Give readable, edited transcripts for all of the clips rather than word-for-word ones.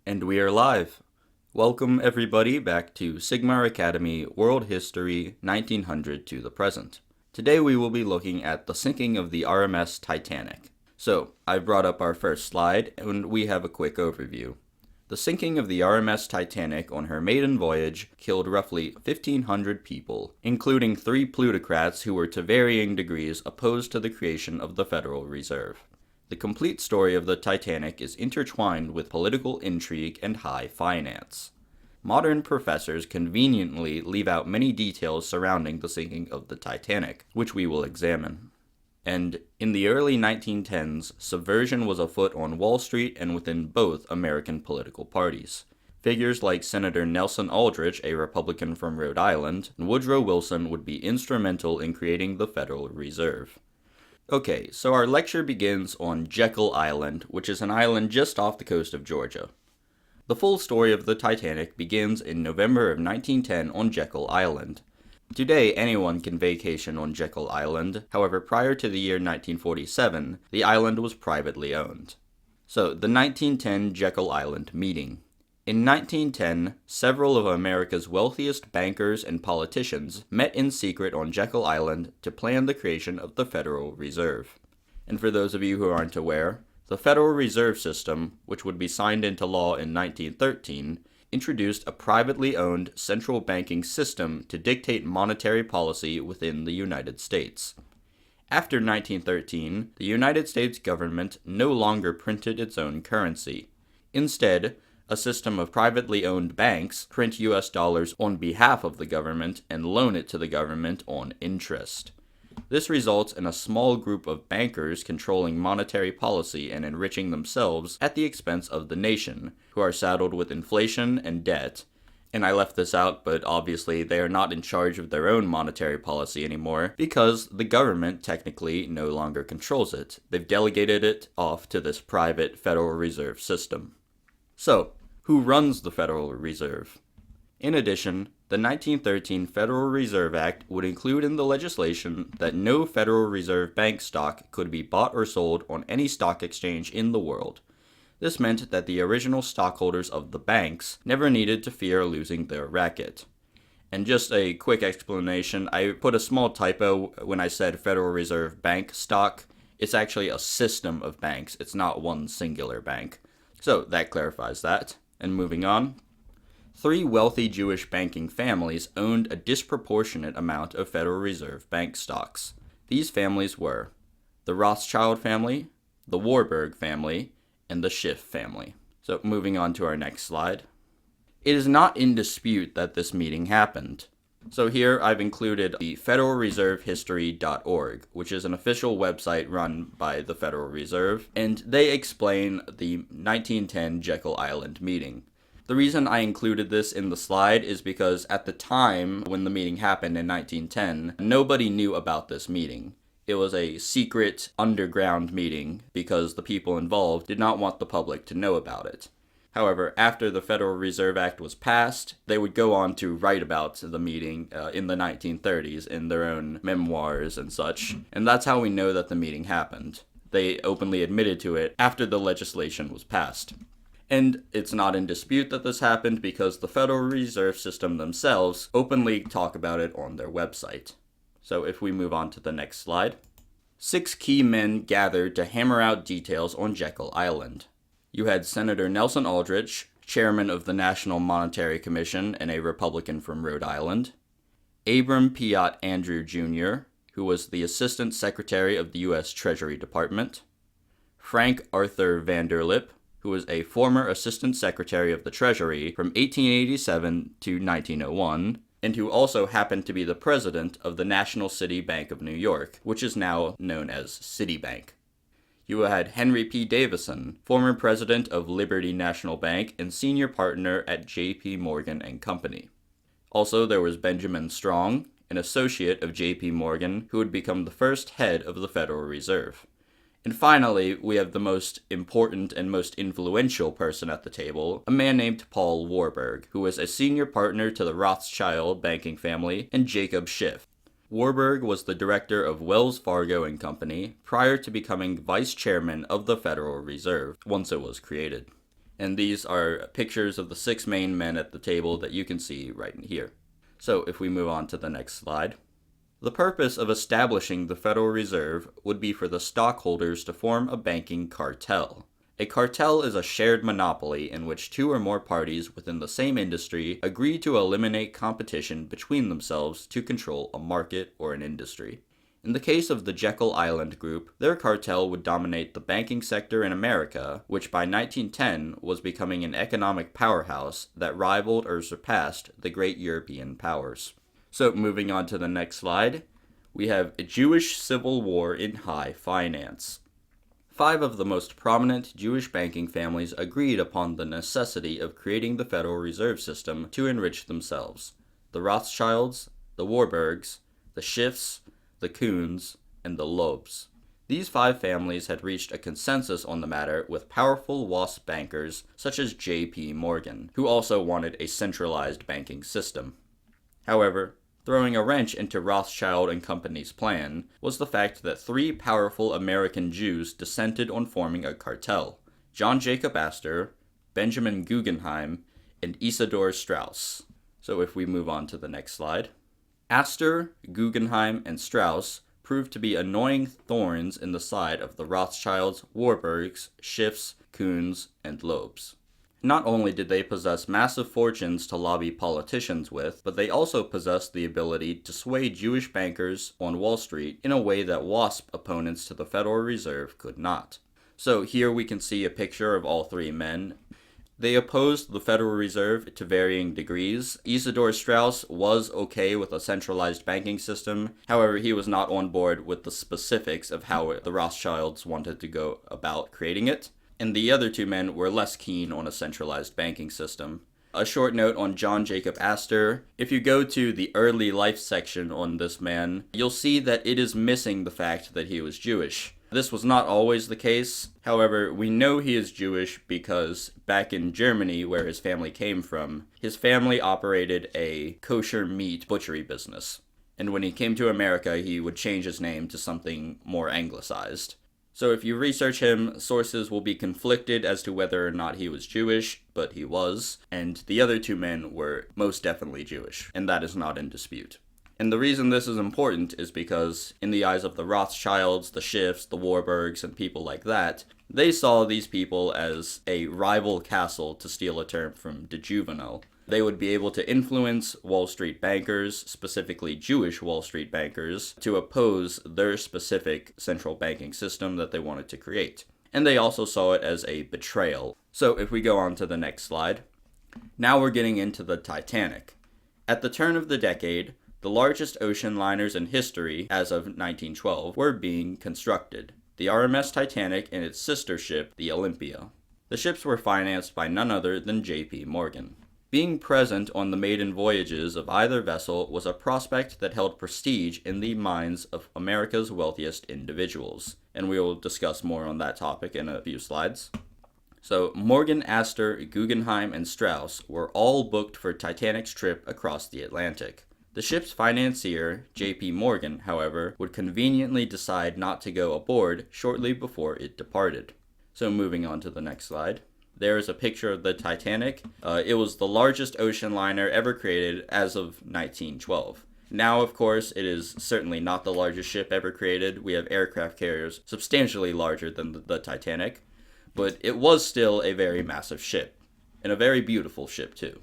And we are live. Welcome everybody back to Sigmar Academy World History 1900 to the present. Today we will be looking at the sinking of the RMS Titanic. So, I brought up our first slide and we have a quick overview. The sinking of the RMS Titanic on her maiden voyage killed roughly 1,500 people, including 3 plutocrats who were to varying degrees opposed to the creation of the Federal Reserve. The complete story of the Titanic is intertwined with political intrigue and high finance. Modern professors conveniently leave out many details surrounding the sinking of the Titanic, which we will examine. And in the early 1910s, subversion was afoot on Wall Street and within both American political parties. Figures like Senator Nelson Aldrich, a Republican from Rhode Island, and Woodrow Wilson would be instrumental in creating the Federal Reserve. Okay, so our lecture begins on Jekyll Island, which is an island just off the coast of Georgia. The full story of the Titanic begins in November of 1910 on Jekyll Island. Today, anyone can vacation on Jekyll Island. However, prior to the year 1947, the island was privately owned. So, the 1910 Jekyll Island meeting. In 1910, several of America's wealthiest bankers and politicians met in secret on Jekyll Island to plan the creation of the Federal Reserve. And for those of you who aren't aware, the Federal Reserve System, which would be signed into law in 1913, introduced a privately owned central banking system to dictate monetary policy within the United States. After 1913, the United States government no longer printed its own currency. Instead, a system of privately owned banks print US dollars on behalf of the government and loan it to the government on interest. This results in a small group of bankers controlling monetary policy and enriching themselves at the expense of the nation, who are saddled with inflation and debt. And I left this out, but obviously they are not in charge of their own monetary policy anymore because the government technically no longer controls it. They've delegated it off to this private Federal Reserve System. So, who runs the Federal Reserve? In addition, the 1913 Federal Reserve Act would include in the legislation that no Federal Reserve Bank stock could be bought or sold on any stock exchange in the world. This meant that the original stockholders of the banks never needed to fear losing their racket. And just a quick explanation, I put a small typo when I said Federal Reserve Bank stock. It's actually a system of banks, it's not one singular bank. So that clarifies that. And moving on. 3 wealthy Jewish banking families owned a disproportionate amount of Federal Reserve Bank stocks. These families were the Rothschild family, the Warburg family, and the Schiff family. So moving on to our next slide. It is not in dispute that this meeting happened. So here I've included the federalreservehistory.org, which is an official website run by the Federal Reserve, and they explain the 1910 Jekyll Island meeting. The reason I included this in the slide is because at the time when the meeting happened in 1910, nobody knew about this meeting. It was a secret underground meeting because the people involved did not want the public to know about it. However, after the Federal Reserve Act was passed, they would go on to write about the meeting in the 1930s in their own memoirs and such, and that's how we know that the meeting happened. They openly admitted to it after the legislation was passed. And it's not in dispute that this happened because the Federal Reserve System themselves openly talk about it on their website. So if we move on to the next slide. 6 key men gathered to hammer out details on Jekyll Island. You had Senator Nelson Aldrich, chairman of the National Monetary Commission and a Republican from Rhode Island, Abram Piatt Andrew Jr., who was the Assistant Secretary of the U.S. Treasury Department, Frank Arthur Vanderlip, who was a former Assistant Secretary of the Treasury from 1887 to 1901, and who also happened to be the president of the National City Bank of New York, which is now known as Citibank. You had Henry P. Davison, former president of Liberty National Bank and senior partner at J.P. Morgan and Company. Also, there was Benjamin Strong, an associate of J.P. Morgan, who would become the first head of the Federal Reserve. And finally, we have the most important and most influential person at the table, a man named Paul Warburg, who was a senior partner to the Rothschild banking family and Jacob Schiff. Warburg was the director of Wells Fargo and Company prior to becoming vice chairman of the Federal Reserve once it was created. And these are pictures of the 6 main men at the table that you can see right here. So if we move on to the next slide. The purpose of establishing the Federal Reserve would be for the stockholders to form a banking cartel. A cartel is a shared monopoly in which 2 or more parties within the same industry agree to eliminate competition between themselves to control a market or an industry. In the case of the Jekyll Island group, their cartel would dominate the banking sector in America, which by 1910 was becoming an economic powerhouse that rivaled or surpassed the great European powers. So moving on to the next slide, we have a Jewish civil war in high finance. 5 of the most prominent Jewish banking families agreed upon the necessity of creating the Federal Reserve System to enrich themselves: the Rothschilds, the Warburgs, the Schiffs, the Kuhns, and the Lobes. These 5 families had reached a consensus on the matter with powerful WASP bankers such as J.P. Morgan, who also wanted a centralized banking system. However, throwing a wrench into Rothschild and Company's plan was the fact that 3 powerful American Jews dissented on forming a cartel: John Jacob Astor, Benjamin Guggenheim, and Isidor Straus. So if we move on to the next slide. Astor, Guggenheim, and Straus proved to be annoying thorns in the side of the Rothschilds, Warburgs, Schiffs, Kuhns, and Lobes. Not only did they possess massive fortunes to lobby politicians with, but they also possessed the ability to sway Jewish bankers on Wall Street in a way that WASP opponents to the Federal Reserve could not. So here we can see a picture of all 3 men. They opposed the Federal Reserve to varying degrees. Isidor Straus was okay with a centralized banking system. However, he was not on board with the specifics of how the Rothschilds wanted to go about creating it. And the other 2 men were less keen on a centralized banking system. A short note on John Jacob Astor. If you go to the early life section on this man, you'll see that it is missing the fact that he was Jewish. This was not always the case. However, we know he is Jewish because back in Germany, where his family came from, his family operated a kosher meat butchery business. And when he came to America, he would change his name to something more anglicized. So if you research him, sources will be conflicted as to whether or not he was Jewish, but he was, and the other 2 men were most definitely Jewish, and that is not in dispute. And the reason this is important is because, in the eyes of the Rothschilds, the Schiffs, the Warburgs, and people like that, they saw these people as a rival castle, to steal a term from de Juvenal. They would be able to influence Wall Street bankers, specifically Jewish Wall Street bankers, to oppose their specific central banking system that they wanted to create. And they also saw it as a betrayal. So if we go on to the next slide. Now we're getting into the Titanic. At the turn of the decade, the largest ocean liners in history, as of 1912, were being constructed: the RMS Titanic and its sister ship, the Olympia. The ships were financed by none other than J.P. Morgan. Being present on the maiden voyages of either vessel was a prospect that held prestige in the minds of America's wealthiest individuals, and we will discuss more on that topic in a few slides. So, Morgan, Astor, Guggenheim, and Straus were all booked for Titanic's trip across the Atlantic. The ship's financier, J.P. Morgan, however, would conveniently decide not to go aboard shortly before it departed. So, moving on to the next slide. There is a picture of the Titanic. It was the largest ocean liner ever created as of 1912. Now, of course, it is certainly not the largest ship ever created. We have aircraft carriers substantially larger than the Titanic, but it was still a very massive ship, and a very beautiful ship too.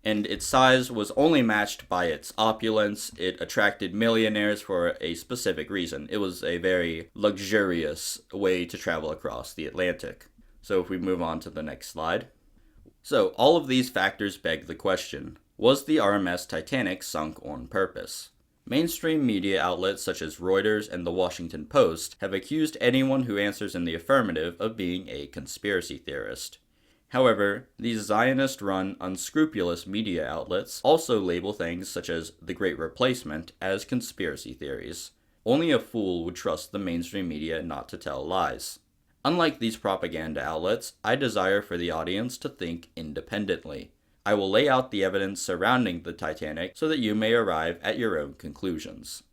And its size was only matched by its opulence. It attracted millionaires for a specific reason. It was a very luxurious way to travel across the Atlantic. So if we move on to the next slide. So all of these factors beg the question: was the RMS Titanic sunk on purpose? Mainstream media outlets such as Reuters and the Washington Post have accused anyone who answers in the affirmative of being a conspiracy theorist. However, these Zionist-run, unscrupulous media outlets also label things such as the Great Replacement as conspiracy theories. Only a fool would trust the mainstream media not to tell lies. Unlike these propaganda outlets, I desire for the audience to think independently. I will lay out the evidence surrounding the Titanic so that you may arrive at your own conclusions.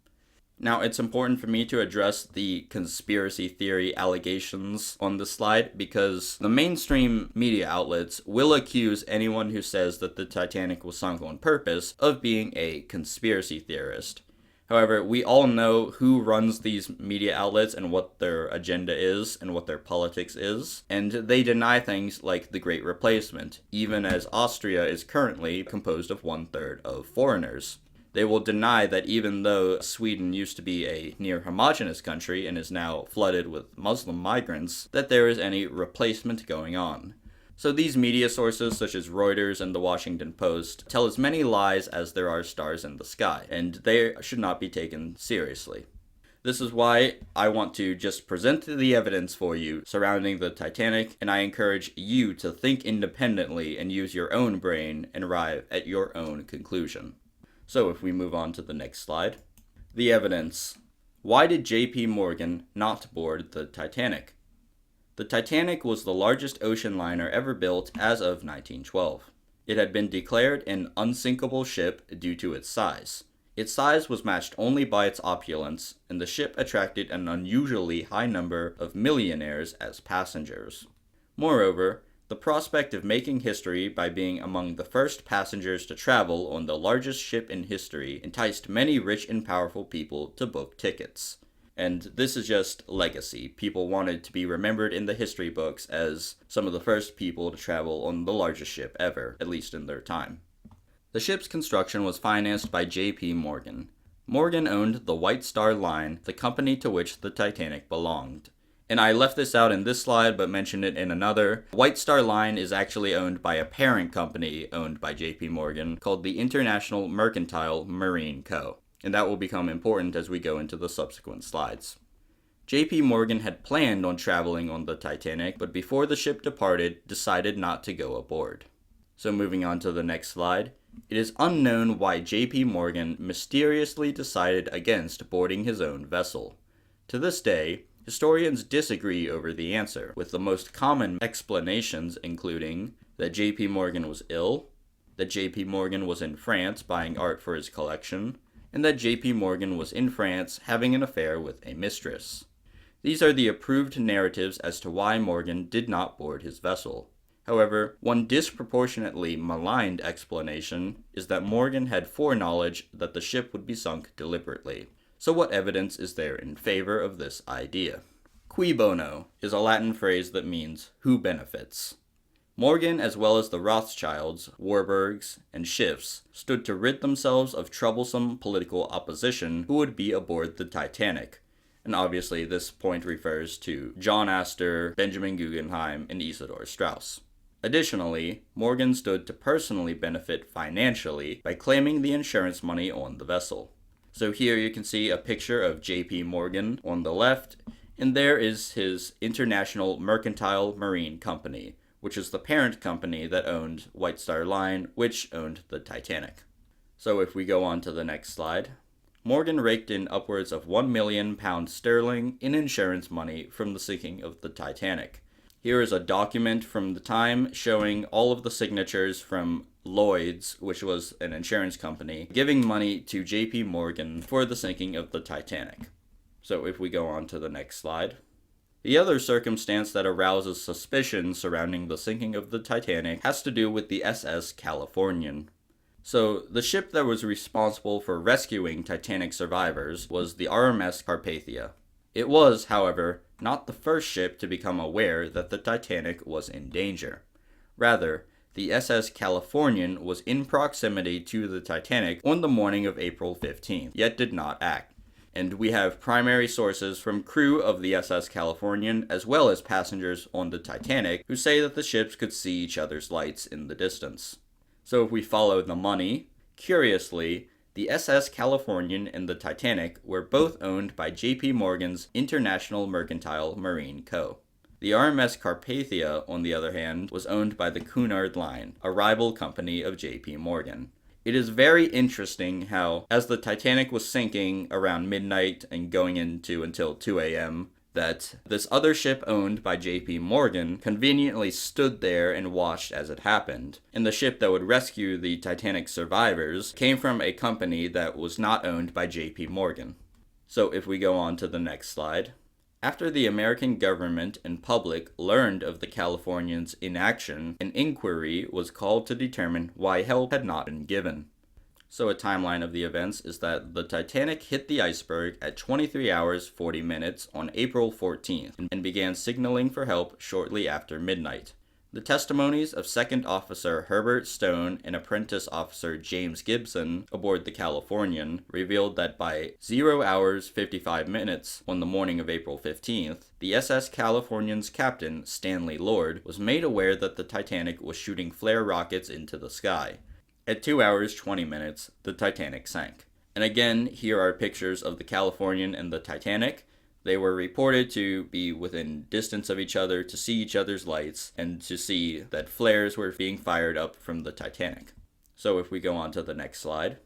Now, it's important for me to address the conspiracy theory allegations on this slide because the mainstream media outlets will accuse anyone who says that the Titanic was sunk on purpose of being a conspiracy theorist. However, we all know who runs these media outlets and what their agenda is and what their politics is, and they deny things like the Great Replacement, even as Austria is currently composed of 1/3 of foreigners. They will deny that even though Sweden used to be a near homogeneous country and is now flooded with Muslim migrants, that there is any replacement going on. So these media sources, such as Reuters and the Washington Post, tell as many lies as there are stars in the sky, and they should not be taken seriously. This is why I want to just present the evidence for you surrounding the Titanic, and I encourage you to think independently and use your own brain and arrive at your own conclusion. So if we move on to the next slide. The evidence. Why did J.P. Morgan not board the Titanic? The Titanic was the largest ocean liner ever built as of 1912. It had been declared an unsinkable ship due to its size. Its size was matched only by its opulence, and the ship attracted an unusually high number of millionaires as passengers. Moreover, the prospect of making history by being among the first passengers to travel on the largest ship in history enticed many rich and powerful people to book tickets. And this is just legacy. People wanted to be remembered in the history books as some of the first people to travel on the largest ship ever, at least in their time. The ship's construction was financed by J.P. Morgan. Morgan owned the White Star Line, the company to which the Titanic belonged. And I left this out in this slide, but mentioned it in another. White Star Line is actually owned by a parent company owned by J.P. Morgan called the International Mercantile Marine Co. And that will become important as we go into the subsequent slides. J.P. Morgan had planned on traveling on the Titanic, but before the ship departed, decided not to go aboard. So moving on to the next slide. It is unknown why J.P. Morgan mysteriously decided against boarding his own vessel. To this day, historians disagree over the answer, with the most common explanations including that J.P. Morgan was ill, that J.P. Morgan was in France buying art for his collection, and that J.P. Morgan was in France having an affair with a mistress. These are the approved narratives as to why Morgan did not board his vessel. However, one disproportionately maligned explanation is that Morgan had foreknowledge that the ship would be sunk deliberately. So what evidence is there in favor of this idea? Cui bono is a Latin phrase that means who benefits. Morgan, as well as the Rothschilds, Warburgs, and Schiffs, stood to rid themselves of troublesome political opposition who would be aboard the Titanic. And obviously this point refers to John Astor, Benjamin Guggenheim, and Isidor Straus. Additionally, Morgan stood to personally benefit financially by claiming the insurance money on the vessel. So here you can see a picture of J.P. Morgan on the left, and there is his International Mercantile Marine Company, which is the parent company that owned White Star Line, which owned the Titanic. So if we go on to the next slide. Morgan raked in upwards of £1 million sterling in insurance money from the sinking of the Titanic. Here is a document from the time showing all of the signatures from Lloyd's, which was an insurance company, giving money to J.P. Morgan for the sinking of the Titanic. So if we go on to the next slide. The other circumstance that arouses suspicion surrounding the sinking of the Titanic has to do with the SS Californian. So the ship that was responsible for rescuing Titanic survivors was the RMS Carpathia. It was, however, not the first ship to become aware that the Titanic was in danger. Rather, the SS Californian was in proximity to the Titanic on the morning of April 15th, yet did not act. And we have primary sources from crew of the SS Californian as well as passengers on the Titanic who say that the ships could see each other's lights in the distance. So if we follow the money, curiously, the SS Californian and the Titanic were both owned by J.P. Morgan's International Mercantile Marine Co. The RMS Carpathia, on the other hand, was owned by the Cunard Line, a rival company of J.P. Morgan. It is very interesting how, as the Titanic was sinking around midnight and going into until 2 a.m., that this other ship owned by J.P. Morgan conveniently stood there and watched as it happened. And the ship that would rescue the Titanic survivors came from a company that was not owned by J.P. Morgan. So if we go on to the next slide. After the American government and public learned of the Californians' inaction, an inquiry was called to determine why help had not been given. So a timeline of the events is that the Titanic hit the iceberg at 23 hours 40 minutes on April 14th and began signaling for help shortly after midnight. The testimonies of Second Officer Herbert Stone and Apprentice Officer James Gibson aboard the Californian revealed that by 0 hours 55 minutes on the morning of April 15th, the SS Californian's captain, Stanley Lord, was made aware that the Titanic was shooting flare rockets into the sky. At 2 hours 20 minutes, the Titanic sank. And again, here are pictures of the Californian and the Titanic. They were reported to be within distance of each other, to see each other's lights, and to see that flares were being fired up from the Titanic. So if we go on to the next slide.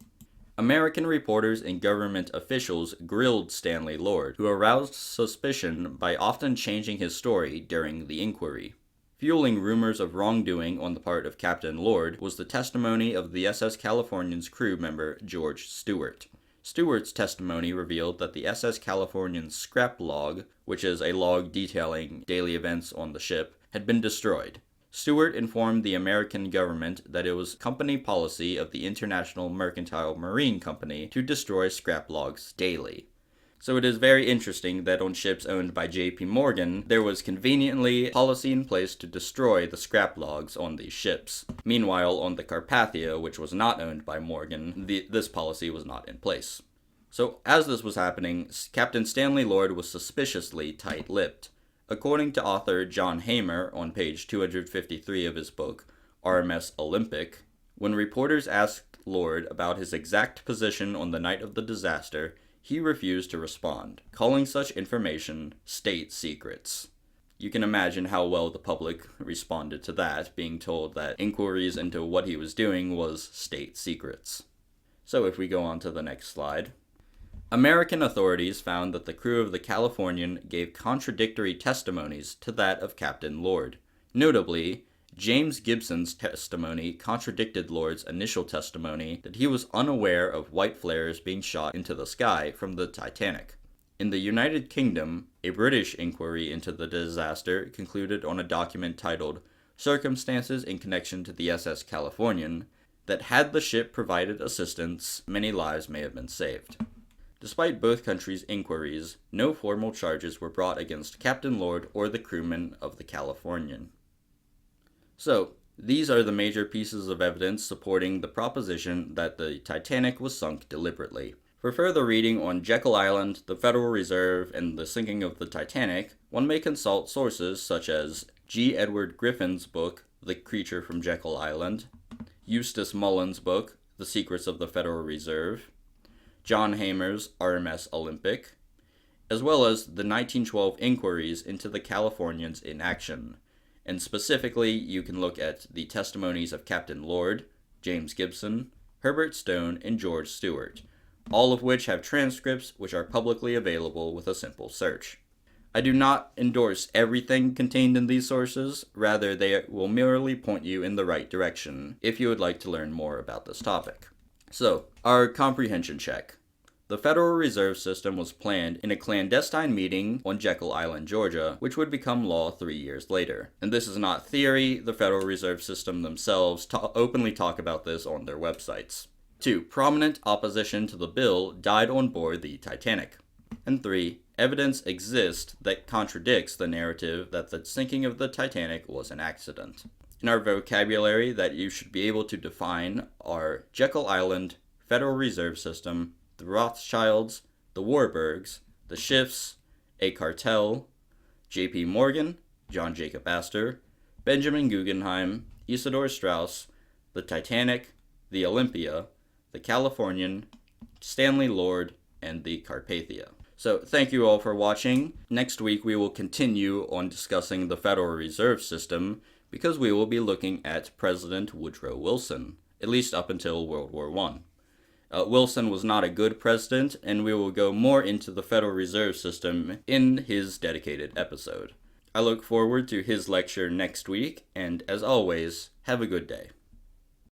American reporters and government officials grilled Stanley Lord, who aroused suspicion by often changing his story during the inquiry. Fueling rumors of wrongdoing on the part of Captain Lord was the testimony of the SS Californian's crew member George Stewart. Stewart's testimony revealed that the SS Californian's scrap log, which is a log detailing daily events on the ship, had been destroyed. Stewart informed the American government that it was company policy of the International Mercantile Marine Company to destroy scrap logs daily. So it is very interesting that on ships owned by J.P. Morgan, there was conveniently policy in place to destroy the scrap logs on these ships. Meanwhile, on the Carpathia, which was not owned by Morgan, this policy was not in place. So as this was happening, Captain Stanley Lord was suspiciously tight-lipped. According to author John Hamer on page 253 of his book, RMS Olympic, when reporters asked Lord about his exact position on the night of the disaster, he refused to respond, calling such information state secrets. You can imagine how well the public responded to that, being told that inquiries into what he was doing was state secrets. So if we go on to the next slide. American authorities found that the crew of the Californian gave contradictory testimonies to that of Captain Lord. Notably, James Gibson's testimony contradicted Lord's initial testimony that he was unaware of white flares being shot into the sky from the Titanic. In the United Kingdom, a British inquiry into the disaster concluded on a document titled Circumstances in Connection to the SS Californian that had the ship provided assistance, many lives may have been saved. Despite both countries' inquiries, no formal charges were brought against Captain Lord or the crewmen of the Californian. So, these are the major pieces of evidence supporting the proposition that the Titanic was sunk deliberately. For further reading on Jekyll Island, the Federal Reserve, and the sinking of the Titanic, one may consult sources such as G. Edward Griffin's book, The Creature from Jekyll Island, Eustace Mullen's book, The Secrets of the Federal Reserve, John Hamer's RMS Olympic, as well as the 1912 inquiries into the Californians in action. And specifically, you can look at the testimonies of Captain Lord, James Gibson, Herbert Stone, and George Stewart, all of which have transcripts which are publicly available with a simple search. I do not endorse everything contained in these sources, rather they will merely point you in the right direction if you would like to learn more about this topic. So, our comprehension check. The Federal Reserve System was planned in a clandestine meeting on Jekyll Island, Georgia, which would become law 3 years later. And this is not theory, the Federal Reserve System themselves openly talk about this on their websites. 2. Prominent opposition to the bill died on board the Titanic. And 3. Evidence exists that contradicts the narrative that the sinking of the Titanic was an accident. In our vocabulary that you should be able to define are Jekyll Island, Federal Reserve System, the Rothschilds, the Warburgs, the Schiffs, a cartel, J.P. Morgan, John Jacob Astor, Benjamin Guggenheim, Isidor Straus, the Titanic, the Olympia, the Californian, Stanley Lord, and the Carpathia. So thank you all for watching. Next week we will continue on discussing the Federal Reserve System because we will be looking at President Woodrow Wilson, at least up until World War I. Wilson was not a good president, and we will go more into the Federal Reserve System in his dedicated episode. I look forward to his lecture next week, and as always, have a good day.